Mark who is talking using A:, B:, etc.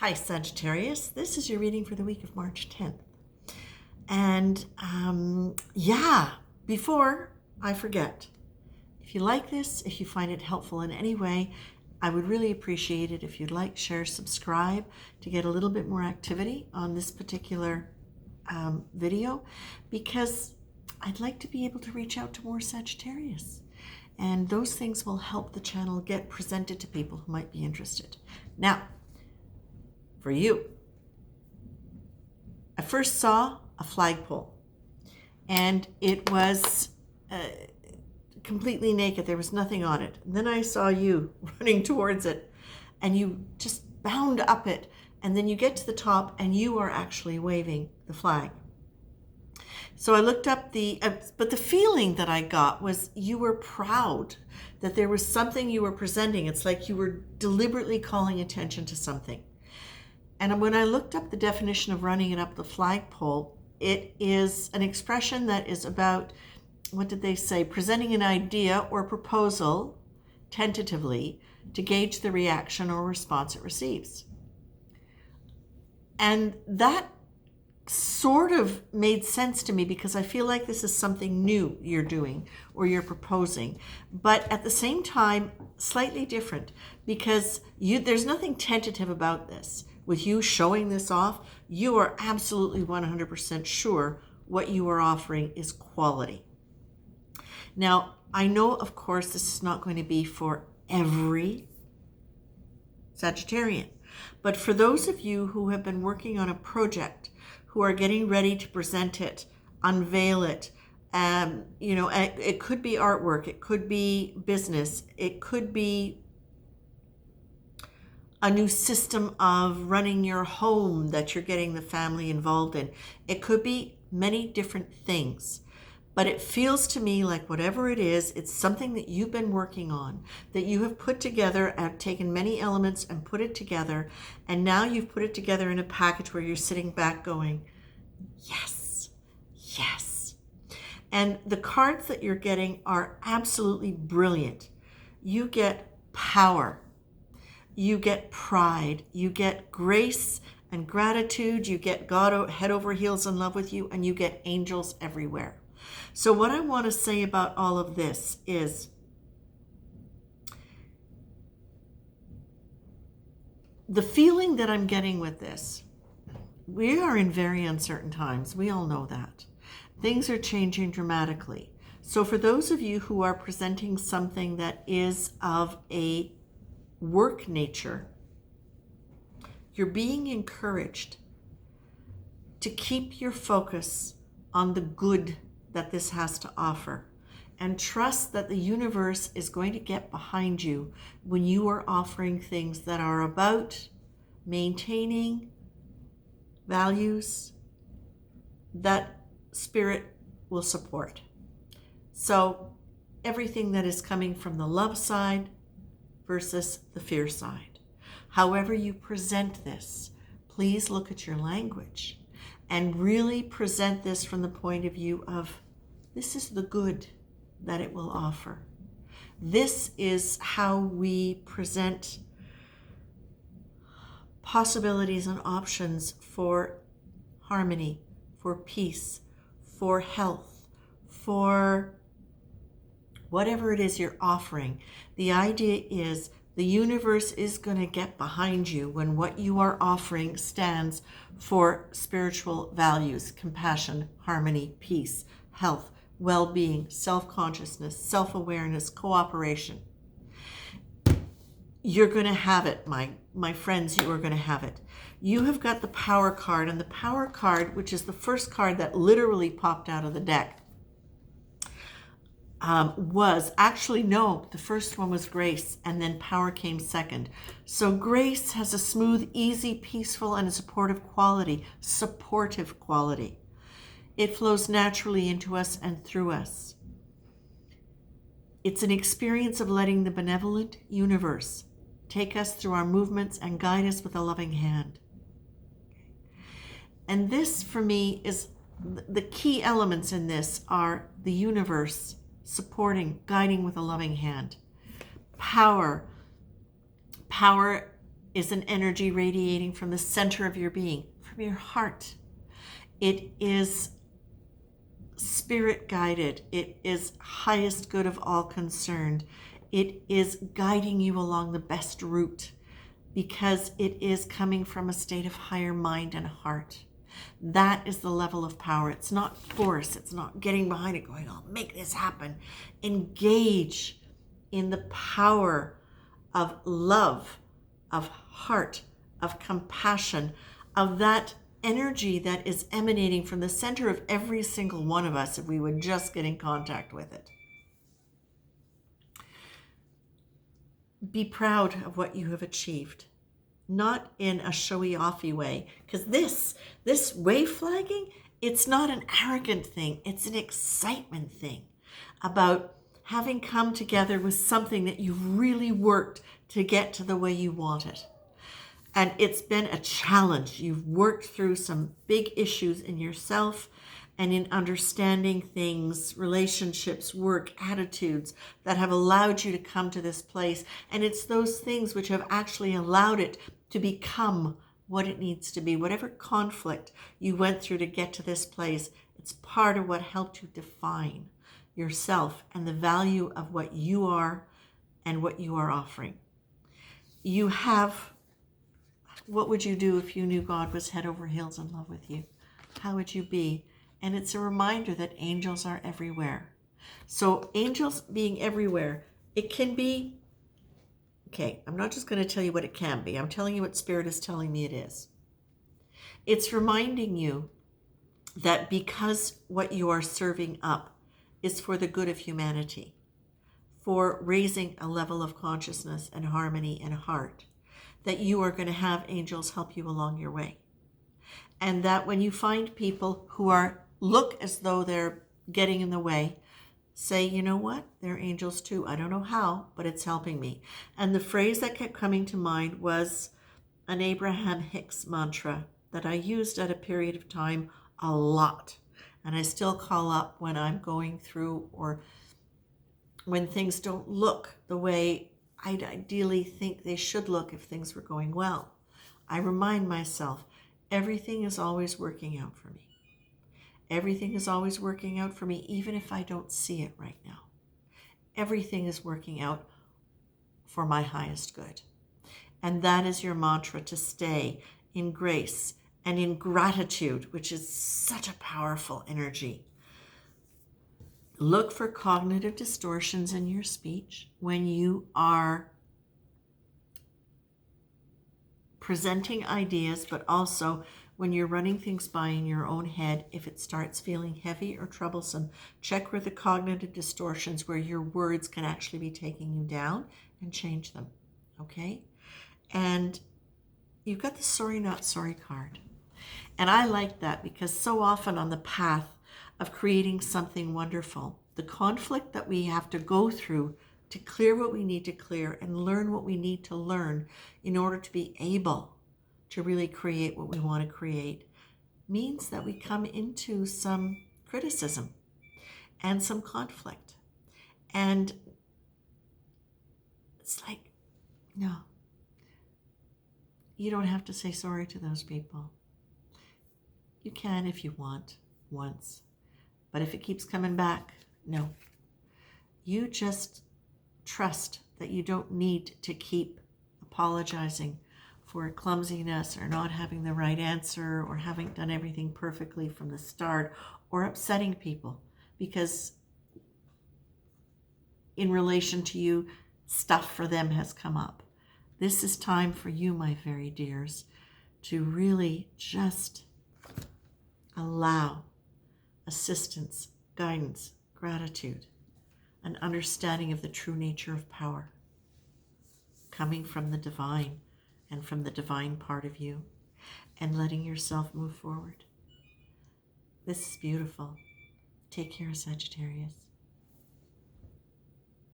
A: Hi, Sagittarius. This is your reading for the week of March 10th. And before I forget, if you like this, if you find it helpful in any way, I would really appreciate it if you'd like, share, subscribe to get a little bit more activity on this particular video, because I'd like to be able to reach out to more Sagittarius. And those things will help the channel get presented to people who might be interested. Now, for you, I first saw a flagpole, and it was completely naked. There was nothing on it. And then I saw you running towards it, and you just bound up it, and then you get to the top, and you are actually waving the flag. So I looked up but the feeling that I got was you were proud that there was something you were presenting. It's like you were deliberately calling attention to something. And when I looked up the definition of running it up the flagpole, it is an expression that is about, what did they say, presenting an idea or proposal tentatively to gauge the reaction or response it receives. And that sort of made sense to me, because I feel like this is something new you're doing or you're proposing, but at the same time slightly different, because there's nothing tentative about this. With you showing this off, you are absolutely 100% sure what you are offering is quality. Now, I know, of course, this is not going to be for every Sagittarian, but for those of you who have been working on a project, who are getting ready to present it, unveil it, it could be artwork, it could be business, it could be a new system of running your home that you're getting the family involved in. It could be many different things, but it feels to me like whatever it is, it's something that you've been working on, that you have put together and taken many elements and put it together, and now you've put it together in a package where you're sitting back going, yes, yes. And the cards that you're getting are absolutely brilliant. You get power. You get pride, you get grace and gratitude, you get God head over heels in love with you, and you get angels everywhere. So what I want to say about all of this is the feeling that I'm getting with this. We are in very uncertain times. We all know that. Things are changing dramatically. So for those of you who are presenting something that is of a work nature, you're being encouraged to keep your focus on the good that this has to offer, and trust that the universe is going to get behind you when you are offering things that are about maintaining values that spirit will support. So everything that is coming from the love side versus the fear side. However you present this, please look at your language and really present this from the point of view of, this is the good that it will offer. This is how we present possibilities and options for harmony, for peace, for health, for whatever it is you're offering. The idea is the universe is going to get behind you when what you are offering stands for spiritual values, compassion, harmony, peace, health, well-being, self-consciousness, self-awareness, cooperation. You're going to have it, my friends, you are going to have it. You have got the power card, and the power card, which is the first card that literally popped out of the deck, the first one was grace, and then power came second. So grace has a smooth, easy, peaceful, and a supportive quality. It flows naturally into us and through us. It's an experience of letting the benevolent universe take us through our movements and guide us with a loving hand. And this, for me, is the key elements in this are the universe supporting, guiding with a loving hand. Power is an energy radiating from the center of your being, from your heart. It is spirit guided. It is highest good of all concerned. It is guiding you along the best route because it is coming from a state of higher mind and heart. That is the level of power. It's not force. It's not getting behind it going, I'll make this happen. Engage in the power of love, of heart, of compassion, of that energy that is emanating from the center of every single one of us if we would just get in contact with it. Be proud of what you have achieved, not in a showy-offy way, because this wave flagging, it's not an arrogant thing, it's an excitement thing about having come together with something that you've really worked to get to the way you want it. And it's been a challenge. You've worked through some big issues in yourself and in understanding things, relationships, work, attitudes that have allowed you to come to this place. And it's those things which have actually allowed it to become what it needs to be. Whatever conflict you went through to get to this place, it's part of what helped you define yourself and the value of what you are and what you are offering. You have, what would you do if you knew God was head over heels in love with you? How would you be? And it's a reminder that angels are everywhere. So angels being everywhere, it can be, okay, I'm not just going to tell you what it can be. I'm telling you what Spirit is telling me it is. It's reminding you that because what you are serving up is for the good of humanity, for raising a level of consciousness and harmony and heart, that you are going to have angels help you along your way. And that when you find people who look as though they're getting in the way, say, you know what? They're angels too. I don't know how, but it's helping me. And the phrase that kept coming to mind was an Abraham Hicks mantra that I used at a period of time a lot. And I still call up when I'm going through or when things don't look the way I'd ideally think they should look if things were going well. I remind myself, everything is always working out for me. Everything is always working out for me, even if I don't see it right now. Everything is working out for my highest good. And that is your mantra, to stay in grace and in gratitude, which is such a powerful energy. Look for cognitive distortions in your speech when you are presenting ideas, but also when you're running things by in your own head. If it starts feeling heavy or troublesome, check where the cognitive distortions, where your words can actually be taking you down, and change them, okay? And you've got the sorry not sorry card. And I like that because so often on the path of creating something wonderful, the conflict that we have to go through to clear what we need to clear and learn what we need to learn in order to be able to really create what we want to create, means that we come into some criticism and some conflict. And it's like, no, you don't have to say sorry to those people. You can if you want, once. But if it keeps coming back, no. You just trust that you don't need to keep apologizing for clumsiness or not having the right answer or having done everything perfectly from the start or upsetting people, because in relation to you, stuff for them has come up. This is time for you, my very dears, to really just allow assistance, guidance, gratitude, an understanding of the true nature of power coming from the divine and from the divine part of you, and letting yourself move forward. This is beautiful. Take care, Sagittarius.